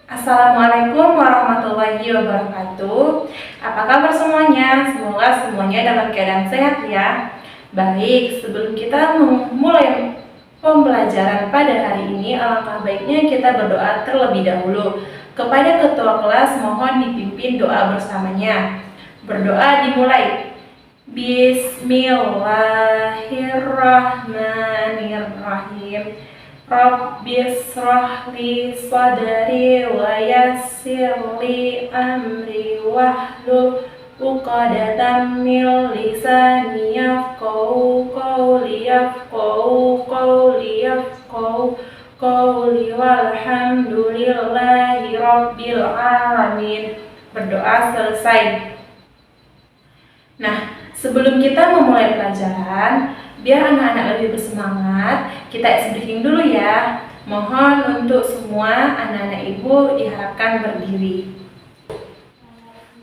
Assalamualaikum warahmatullahi wabarakatuh. Apa kabar semuanya? Semoga semuanya dalam keadaan sehat ya. Baik, sebelum kita memulai pembelajaran pada hari ini, alangkah baiknya kita berdoa terlebih dahulu. Kepada ketua kelas mohon dipimpin doa bersamanya. Berdoa dimulai. Bismillahirrahmanirrahim. Rabbishrah li sadri wa yassir li amri wahlul 'uqdatam min lisani yafqahu qawli walhamdulillahi rabbil alamin. Berdoa selesai. Nah, sebelum kita memulai pelajaran, biar anak-anak lebih bersemangat, kita ice breathing dulu ya. Mohon untuk semua anak-anak ibu diharapkan berdiri.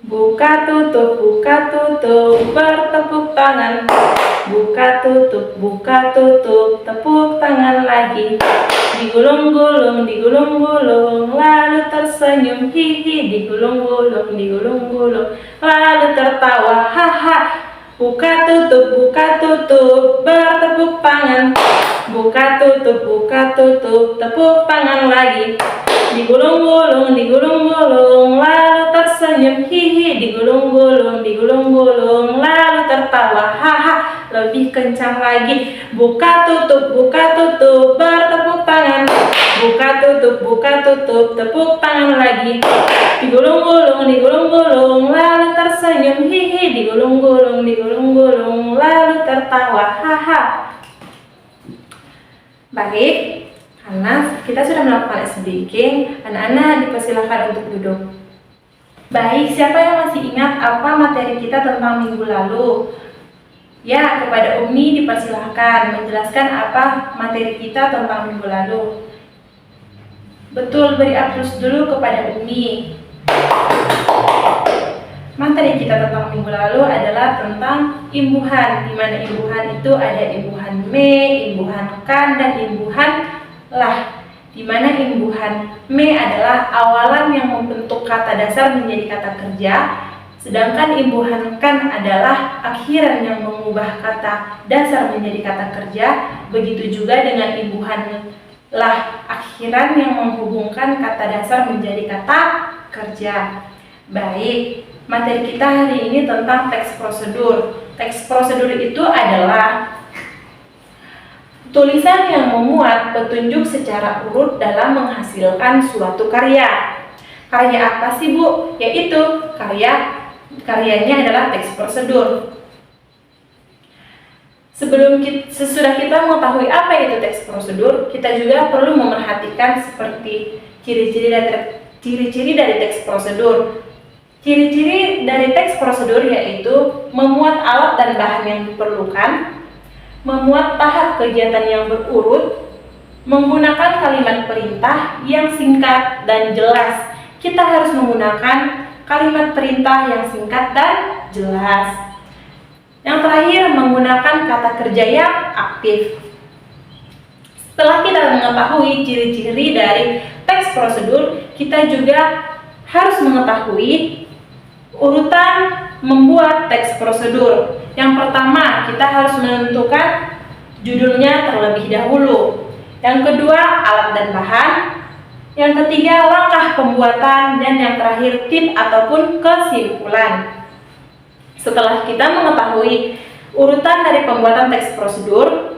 Buka tutup, bertepuk tangan. Buka tutup, tepuk tangan lagi. Digulung-gulung, lalu tersenyum, hihi. Digulung-gulung, lalu tertawa, haha. Buka tutup, bertepuk tangan. Buka tutup, tepuk tangan lagi. Digulung-gulung, lalu tersenyum, hihi. Digulung-gulung, lalu tertawa, haha. Lebih kencang lagi. Buka tutup, bertepuk tangan. Buka tutup, tepuk tangan lagi. Digulung-gulung, lalu tersenyum, hihi. Digulung-gulung, lalu tertawa, haha. Baik, karena kita sudah melakukan ice breathing, anak-anak dipersilakan untuk duduk. Baik, siapa yang masih ingat apa materi kita tentang minggu lalu? Ya, kepada Umi dipersilahkan menjelaskan apa materi kita tentang minggu lalu. Betul, beri aplaus dulu kepada Umi. Materi kita tentang minggu lalu adalah tentang imbuhan, di mana imbuhan itu ada imbuhan me, imbuhan kan, dan imbuhan lah. Di mana imbuhan me adalah awalan yang membentuk kata dasar menjadi kata kerja, sedangkan imbuhan kan adalah akhiran yang mengubah kata dasar menjadi kata kerja. Begitu juga dengan imbuhan lah, akhiran yang menghubungkan kata dasar menjadi kata kerja. Baik, materi kita hari ini tentang teks prosedur. Teks prosedur itu adalah tulisan yang memuat petunjuk secara urut dalam menghasilkan suatu karya. Karya apa sih, Bu? Yaitu karyanya adalah teks prosedur. Sesudah kita mengetahui apa itu teks prosedur, kita juga perlu memerhatikan seperti ciri-ciri dari teks prosedur. Ciri-ciri dari teks prosedur yaitu memuat alat dan bahan yang diperlukan, memuat tahap kegiatan yang berurut, menggunakan kalimat perintah yang singkat dan jelas. Kita harus menggunakan kalimat perintah yang singkat dan jelas. Yang terakhir, menggunakan kata kerja yang aktif. Setelah kita mengetahui ciri-ciri dari teks prosedur, kita juga harus mengetahui urutan membuat teks prosedur. Yang pertama, kita harus menentukan judulnya terlebih dahulu. Yang kedua, alat dan bahan. Yang ketiga, langkah pembuatan. Dan yang terakhir, tip ataupun kesimpulan. Setelah kita mengetahui urutan dari pembuatan teks prosedur,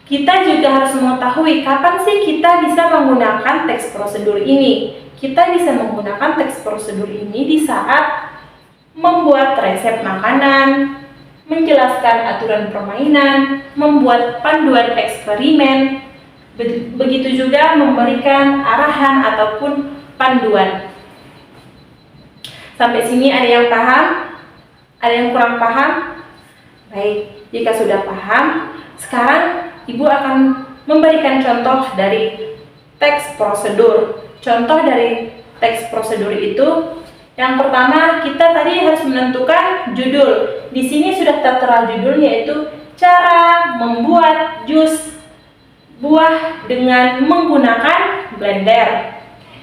kita juga harus mengetahui kapan sih kita bisa menggunakan teks prosedur ini. Kita bisa menggunakan teks prosedur ini di saat membuat resep makanan, menjelaskan aturan permainan, membuat panduan eksperimen, begitu juga memberikan arahan ataupun panduan. Sampai sini ada yang paham? Ada yang kurang paham? Baik, jika sudah paham, sekarang Ibu akan memberikan contoh dari teks prosedur. Contoh dari teks prosedur itu, yang pertama kita tadi harus menentukan judul. Di sini sudah tertera judul, yaitu cara membuat jus buah dengan menggunakan blender.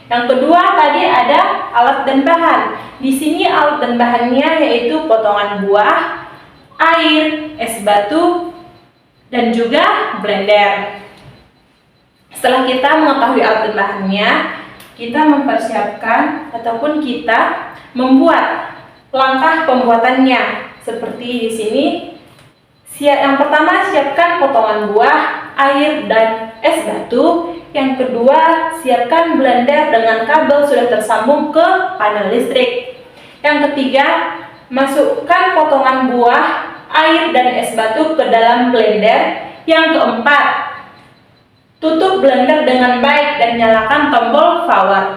Yang kedua tadi ada alat dan bahan. Di sini alat dan bahannya yaitu potongan buah, air, es batu, dan juga blender. Setelah kita mengetahui alat dan bahannya, kita mempersiapkan ataupun kita membuat langkah pembuatannya. Seperti di sini, yang pertama siapkan potongan buah, air, dan es batu. Yang kedua, siapkan blender dengan kabel sudah tersambung ke panel listrik. Yang ketiga, masukkan potongan buah, air, dan es batu ke dalam blender. Yang keempat, tutup blender dengan baik dan nyalakan tombol forward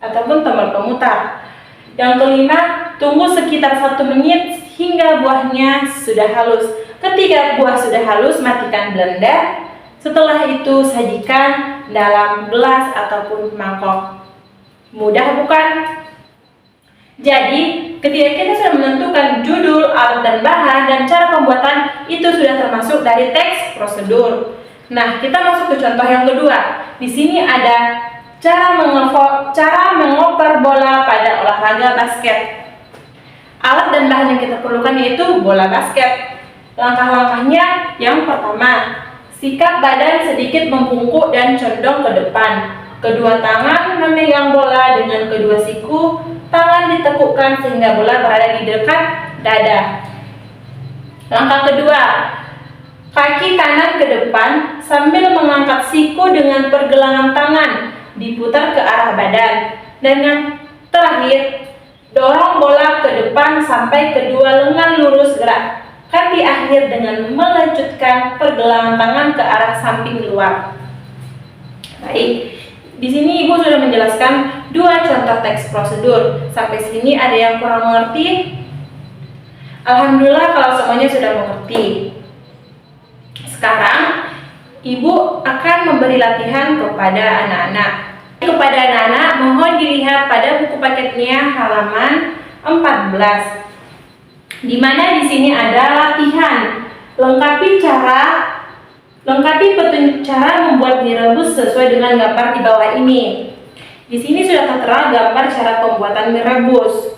ataupun tombol pemutar. Yang kelima, tunggu sekitar 1 menit hingga buahnya sudah halus. Ketika buah sudah halus, matikan blender. Setelah itu, sajikan dalam gelas ataupun mangkok. Mudah bukan? Jadi, ketika kita sudah menentukan judul, alat dan bahan, dan cara pembuatan, itu sudah termasuk dari teks prosedur. Nah, kita masuk ke contoh yang kedua. Di sini ada cara mengoper bola pada olahraga basket. Alat dan bahan yang kita perlukan yaitu bola basket. Langkah-langkahnya yang pertama, sikap badan sedikit membungkuk dan condong ke depan. Kedua tangan memegang bola dengan kedua siku, tangan ditekukkan sehingga bola berada di dekat dada. Langkah kedua, kaki kanan ke depan sambil mengangkat siku dengan pergelangan tangan diputar ke arah badan. Dan yang terakhir, dorong bola ke depan sampai kedua lengan lurus gerak. Di akhir dengan melanjutkan pergelangan tangan ke arah samping luar. Baik, di sini Ibu sudah menjelaskan 2 contoh teks prosedur. Sampai sini ada yang kurang mengerti? Alhamdulillah kalau semuanya sudah mengerti. Sekarang Ibu akan memberi latihan kepada anak-anak. Kepada anak-anak mohon dilihat pada buku paketnya halaman 14. Di mana di sini ada latihan. Lengkapi petunjuk cara membuat mie rebus sesuai dengan gambar di bawah ini. Di sini sudah tertera gambar cara pembuatan mie rebus.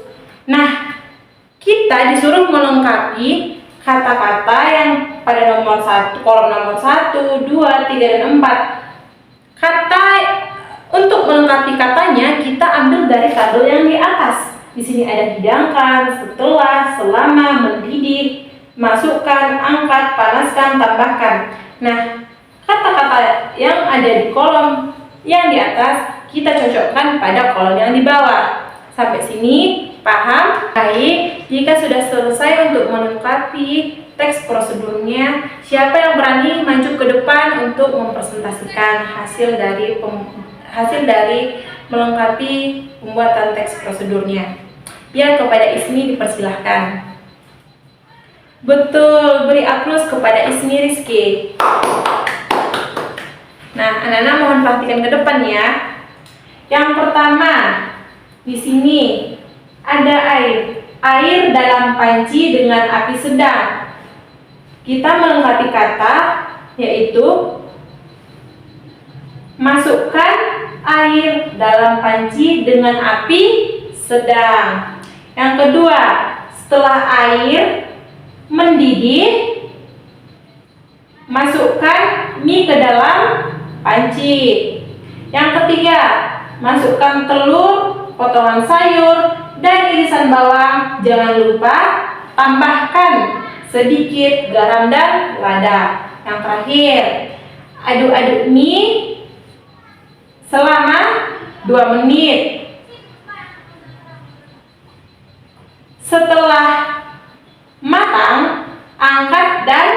Nah, kita disuruh melengkapi kata-kata yang pada kolom nomor 1, 2, 3, dan 4. Untuk melengkapi katanya, kita ambil dari tabel yang di atas. Di sini ada hidangkan, setelah, selama, mendidih, masukkan, angkat, panaskan, tambahkan. Nah, kata-kata yang ada di kolom yang di atas kita cocokkan pada kolom yang di bawah. Sampai sini paham? Baik, jika sudah selesai untuk melengkapi teks prosedurnya, siapa yang berani maju ke depan untuk mempresentasikan hasil dari melengkapi pembuatan teks prosedurnya? Ya, kepada Ismi dipersilahkan. Betul, beri aplaus kepada Ismi Rizky. Nah, anak-anak mohon perhatikan ke depan ya. Yang pertama, di sini ada air dalam panci dengan api sedang. Kita melengkapi kata yaitu masukkan air dalam panci dengan api sedang. Yang kedua, setelah air mendidih, masukkan mie ke dalam panci. Yang ketiga, masukkan telur, potongan sayur, dan irisan bawang. Jangan lupa tambahkan sedikit garam dan lada. Yang terakhir, aduk-aduk mie selama 2 menit. Setelah matang, angkat dan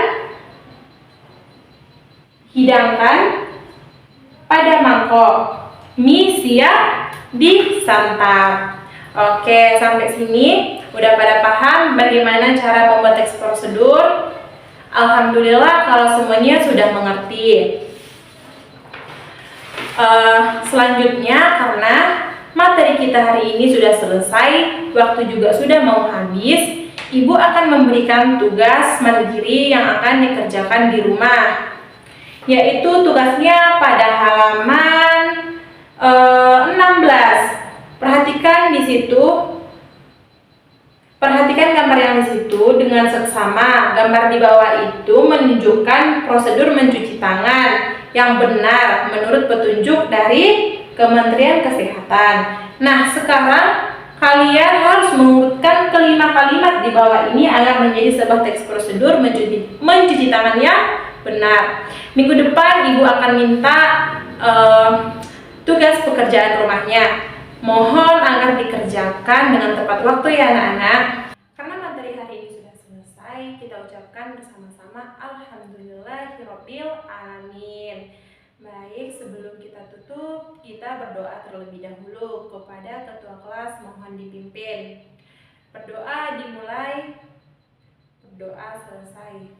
hidangkan pada mangkok. Mie siap disantap. Oke, sampai sini udah pada paham bagaimana cara membuat teks prosedur? Alhamdulillah kalau semuanya sudah mengerti. Selanjutnya, karena materi kita hari ini sudah selesai, waktu juga sudah mau habis, Ibu akan memberikan tugas mandiri yang akan dikerjakan di rumah, yaitu tugasnya pada halaman 16. Perhatikan di situ. Perhatikan gambar yang di situ dengan seksama. Gambar di bawah itu menunjukkan prosedur mencuci tangan yang benar menurut petunjuk dari Kementerian Kesehatan. Nah, sekarang kalian harus mengurutkan kelima kalimat di bawah ini agar menjadi sebuah teks prosedur mencuci tangan yang benar. Minggu depan Ibu akan minta tugas pekerjaan rumahnya. Mohon agar dikerjakan dengan tepat waktu ya anak-anak. Karena materi hari ini sudah selesai, kita ucapkan bersama-sama Alhamdulillahirabbil alamin. Baik, sebelum kita tutup, kita berdoa terlebih dahulu kepada ketua kelas, mohon dipimpin. Berdoa dimulai, berdoa selesai.